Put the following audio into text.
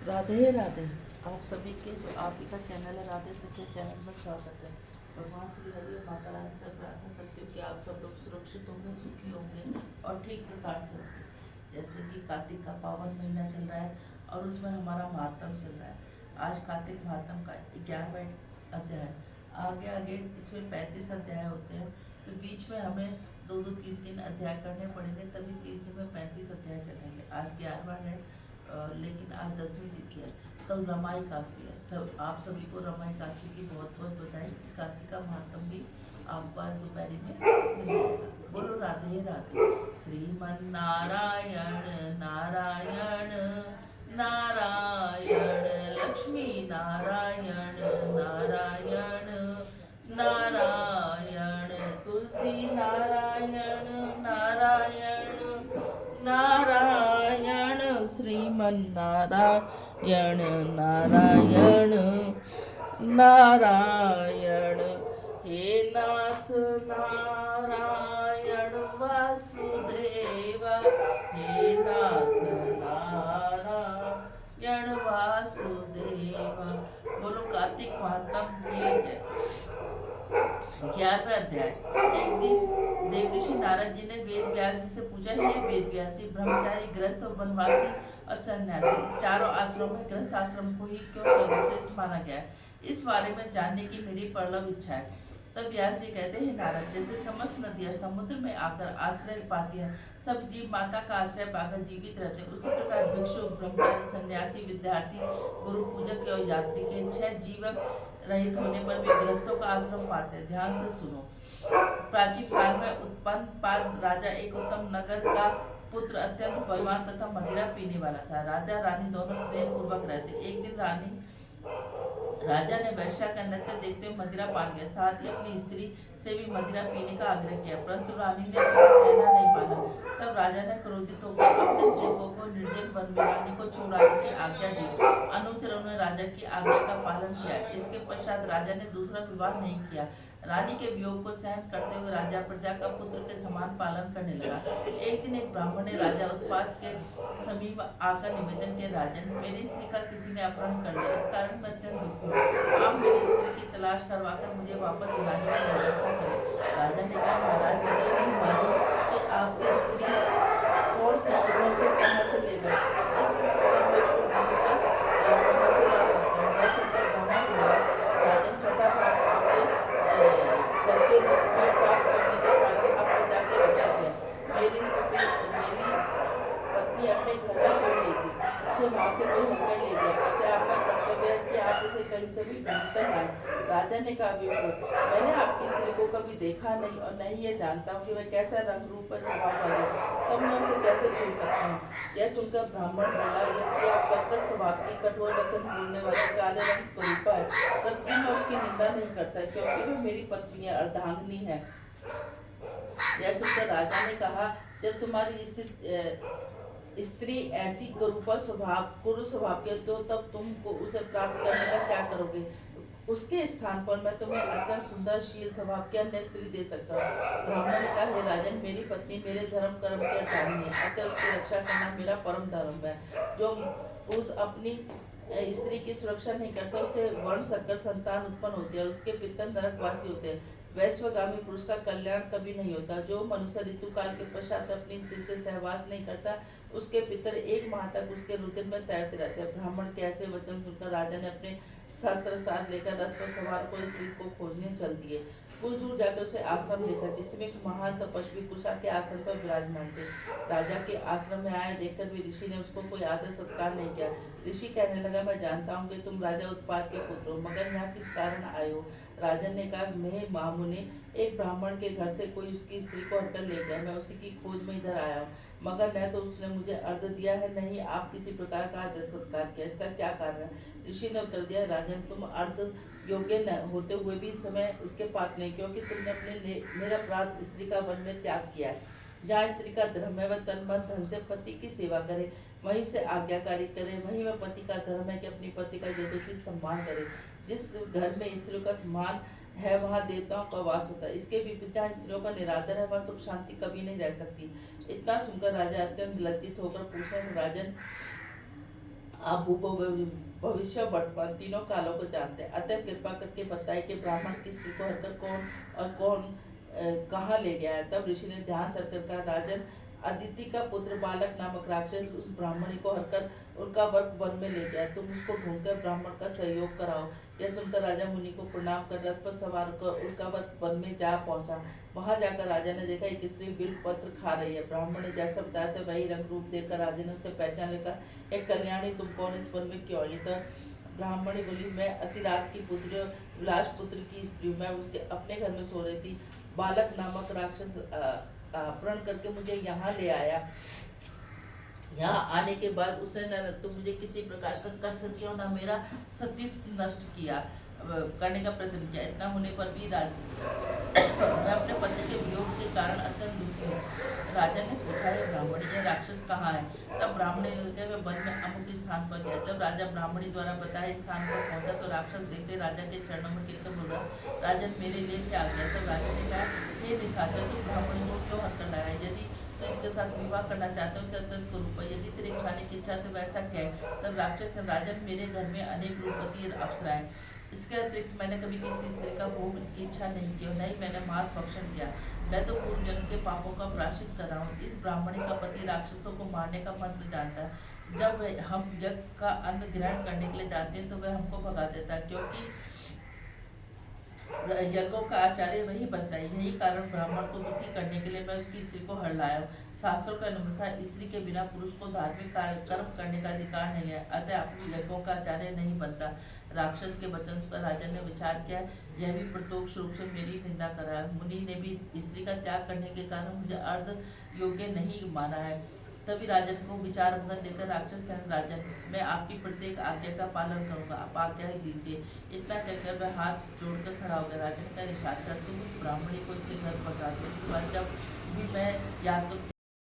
राधे राधे। आप सभी के जो आप ही का चैनल है राधे सखी चैनल में स्वागत है। भगवान श्री हरि और माता रानी से प्रार्थना करती हूँ कि आप सब लोग सुरक्षित होंगे, सुखी होंगे और ठीक प्रकार से होंगे। जैसे कि कार्तिक का पावन महीना चल रहा है और उसमें हमारा महात्म चल रहा है। आज कार्तिक महात्म का 11वां अध्याय। आगे आगे इसमें 35 अध्याय होते हैं, तो बीच में हमें दो दो तीन तीन अध्याय करने पड़ेंगे, तभी 30 दिन में 35 अध्याय चलेंगे। आज 11वां है, लेकिन आज 10वीं तिथि है, कल रमाई काशी है। सब आप सभी को रमाई काशी की बहुत बहुत बधाई। काशी का महात्म भी आपको आज दोपहर में मिल जाएगा। बोलो राधे राधे। श्रीमन नारायण नारायण नारायण, लक्ष्मी नारायण नारायण नारायण, तुलसी नारायण नारायण नारायण, श्रीमन नारायण नारायण नारायण। हे नाथ नारायण वासुदेवा, हे नाथ नारायण वासुदेवा। बोलो कार्तिक महात्म की जय। 11वां अध्याय। एक दिन देव ऋषि नारद जी ने वेद व्यास जी से पूछा, हे वेद व्यासी, ब्रह्मचारी, गृहस्थ और वनवासी और सन्यासी चारों आश्रम में गृहस्थ आश्रम को ही क्यों सर्वश्रेष्ठ माना गया है? इस बारे में जानने की मेरी प्रबल इच्छा है। तब व्यास जी कहते हैं, नारद, जैसे समस्त नदियां समुद्र में आकर आश्रय पाती हैं, सब जीव माता का आश्रय पाकर जीवित रहते हैं, उसी प्रकार भिक्षु, ब्रह्मचारी, सन्यासी, विद्यार्थी, गुरु पूजक और यात्री के 6 जीवक रहित होने पर वे गृहस्थों का आश्रम पाते हैं। ध्यान से सुनो। प्राचीन काल में उत्पन्न पाल राजा एक उत्तम नगर का पुत्र अत्यंत बलवान तथा मदिरा पीने वाला था। राजा रानी दोनों स्नेह पूर्वक रहते। एक दिन राजा ने वैश्या का नृत्य देखते हुए मदिरा पान गया, साथ ही अपनी स्त्री से भी मदिरा पीने का आग्रह किया, परंतु रानी ने कहना नहीं माना। तब राजा ने क्रोधित होकर अपने सेवकों को निर्जन वन में रानी को छुड़ाने की आज्ञा दी। अनुचरों ने राजा की आज्ञा का पालन किया। इसके पश्चात राजा ने दूसरा विवाह नहीं किया। रानी के वियोग को सहन करते हुए राजा प्रजा का पुत्र के समान पालन करने लगा। एक दिन एक ब्राह्मण ने राजा उत्पात के समीप आकर निवेदन किया, राजन, मेरी स्त्री का किसी ने अपहरण कर लिया, इस कारण मैं अत्यंत दुखी हूँ। आप मेरी स्त्री की तलाश करवाकर मुझे वापस दिलाने की व्यवस्था करें। राजा ने कहा, महाराज, मुझे नहीं मालूम कि आपकी स्त्री कौन थी, तुम्हें से कहाँ से ले गए। इस स्थिति में उसको ढूंढकर कहाँ से ला सकता हूँ? मैं सुनकर ब्राह्मण बोला, राजन, छठा भाग आपके करके रूप में प्राप्त करने के कारण आप प्रजा के रक्षक हैं। मेरी पत्नी अपने घर में सो रही थी, उसे वहां से कोई हलकर ले गया, अतः आपका कर्तव्य है कि आप उसे कहीं से भी ढूंढ कर लाएं। राजा ने कहा, विप्र, मैंने आपकी स्त्री को कभी देखा नहीं और नहीं ये जानता हूँ कि वह कैसा रंग रूप और स्वभाव वाली है, तब मैं उसे कैसे पूछ सकता हूँ? यह सुनकर ब्राह्मण बोला, यदि आप कर्कश स्वभाव की, कठोर वचन बोलने वाले, काले रंग की रूपा है, तब भी मैं उसकी निंदा नहीं करता, क्योंकि वह मेरी पत्नी है, अर्धांगिनी है। यह सुनकर राजा ने कहा, जब तुम्हारी स्त्री ऐसी कुरूप स्वभाव की, तो तब तुमको उसे प्राप्त करने का क्या करोगे? उसके स्थान पर मैं तुम्हें अत्यंत सुंदर शील स्वभाव की अन्य स्त्री दे सकता हूँ। ब्राह्मण ने कहा, हे राजन, मेरी पत्नी मेरे धर्म कर्म की अर्धांगिनी है, अतः उसकी रक्षा करना मेरा परम धर्म है। जो पुरुष अपनी स्त्री की सुरक्षा नहीं करता, उसे वर्ण संकर संतान उत्पन्न होती है और उसके पितर नरकवासी होते हैं। वैश्वगामी पुरुष का कल्याण कभी नहीं होता। जो मनुष्य ऋतु काल के पश्चात अपनी स्त्री से सहवास नहीं करता, उसके पितर 1 माह तक उसके रुधिर में तैरते रहते हैं। ब्राह्मण के ऐसे वचन सुनकर राजा ने अपने शस्त्र साथ लेकर रथ पर सवार को स्त्री को खोजने चल दिए। कुछ दूर जाकर उसे आश्रम देखा, जिसमें एक महान तपस्वी कुशा के आसन पर विराजमान थे। राजा के आश्रम में आए देखकर भी ऋषि ने उसको कोई आदर सत्कार नहीं किया। ऋषि कहने लगा, मैं जानता हूँ कि तुम राजा उत्पात के पुत्र हो, मगर यहाँ किस कारण आए हो? राजन ने कहा, मैं महामुनि, एक ब्राह्मण के घर से कोई उसकी स्त्री को हटकर ले गया, मैं उसी की खोज में इधर आया हूँ, मगर न तो उसने मुझे अर्घ दिया है, न ही आप किसी प्रकार का आदर सत्कार किया, इसका क्या कारण है? ऋषि ने उत्तर दिया, राजन, तुम अर्घ योग्य न होते हुए भी इस समय इसके पात्र नहीं, क्योंकि तुमने अपने निरपराध स्त्री का वन में त्याग किया है। जहाँ स्त्री का धर्म है वह तन मन धन से पति की सेवा करे, वहीं से आज्ञाकारी करे, वहीं वह पति का धर्म है कि अपनी पति का यथोचित सम्मान करे। जिस घर में स्त्रियों का सम्मान है वहाँ देवताओं का वास होता है। इसके विपरीत जहाँ स्त्रियों का निरादर है वहाँ सुख शांति कभी नहीं रह सकती। इतना सुनकर राजा अत्यंत लज्जित होकर पूछा, राजन, आप भविष्य और वर्तमान तीनों कालों को जानते हैं, अतः कृपा करके बताइए कि ब्राह्मण की स्त्री को हरकर कौन और कौन कहाँ ले गया है। तब ऋषि ने ध्यान धरकर कहा, राजन, अदिति का पुत्र बालक नामक राक्षस उस ब्राह्मणी को हरकर उनका वर्ग वन में ले गया, तुम उसको ढूंढकर ब्राह्मण का सहयोग कराओ। यह सुनकर राजा मुनि को प्रणाम कर रथ पर सवार होकर उनका वर्ग वन में जा पहुंचा। वहां जाकर राजा ने देखा एक स्त्री बिल्व पत्र खा रही है। ब्राह्मण ने जैसा बताया था वही रंग रूप देखकर राजा ने उसे पहचान लेकर, एक कल्याणी, तुम कौन, इस वन में क्यों आई? तो ब्राह्मणी बोली, मैं अतिरात की पुत्री विलास पुत्र की स्त्री हूँ। मैं उसके अपने घर में सो रही थी, बालक नामक राक्षस अपहरण करके मुझे यहाँ ले आया। यहाँ आने के बाद उसने न तो मुझे किसी प्रकार का कष्ट किया, न मेरा सतीत्व नष्ट किया करने का प्रयत्न किया। इतना होने पर भी मैं अपने पति के वियोग के कारण अत्यंत दुखी हूँ। राजा ने पूछा, है ब्राह्मणी, यह राक्षस कहाँ है? तब ब्राह्मणी ने कहा, वह वन में अमुक स्थान पर गया। जब राजा ब्राह्मणी द्वारा बताए स्थान पर पहुंचा तो राक्षस देखते राजा के चरणों में गिरकर बोला, राजन, मेरे लिए क्या आ गया? तब राजा ने कहा, हे निशाचर, तू ब्राह्मणी को क्यों हर कर लाया? यदि तो इसके साथ विवाह करना चाहते हो तो अत्यंत स्वरूप है, यदि तेरे खाने की इच्छा तो वैसा कह। तब राक्षस, राजन, मेरे घर में अनेक रूपवती अप्सराएं, इसके अतिरिक्त मैंने कभी किसी स्त्री का भोग की इच्छा नहीं की, नहीं मैंने मांस भक्षण किया। मैं तो पूर्व जन्म के पापों का प्रायश्चित कर रहा हूँ। इस ब्राह्मणी का पति राक्षसों को मारने का मंत्र जानता है। जब हम यज्ञ का अन्न ग्रहण करने के लिए जाते हैं तो वह हमको भगा देता है, क्योंकि यज्ञों का आचार्य वही बनता है। यही कारण ब्राह्मण को दुखी करने के लिए मैं उसकी स्त्री को हर लाया हूँ। शास्त्रों के अनुसार स्त्री के बिना पुरुष को धार्मिक कर्म करने का अधिकार नहीं है, अतः अपनी यज्ञों का आचार्य नहीं बनता। राक्षस के वचन पर राजा ने विचार किया, यह भी प्रत्यक्ष रूप से मेरी निंदा कर रहा है। मुनि ने भी स्त्री का त्याग करने के कारण मुझे अर्ध योग्य नहीं माना है। तभी राजन को विचार भंग देकर राक्षस कहने, राजन, मैं आपकी प्रत्येक आज्ञा का पालन करूंगा, आप आज्ञा ही दीजिए। इतना कहकर वह हाथ जोड़कर खड़ा हो गया। राजन का निशाचर, तुम ब्राह्मणी को इसके घर पहुंचा दो, इसके बाद जब भी मैं याद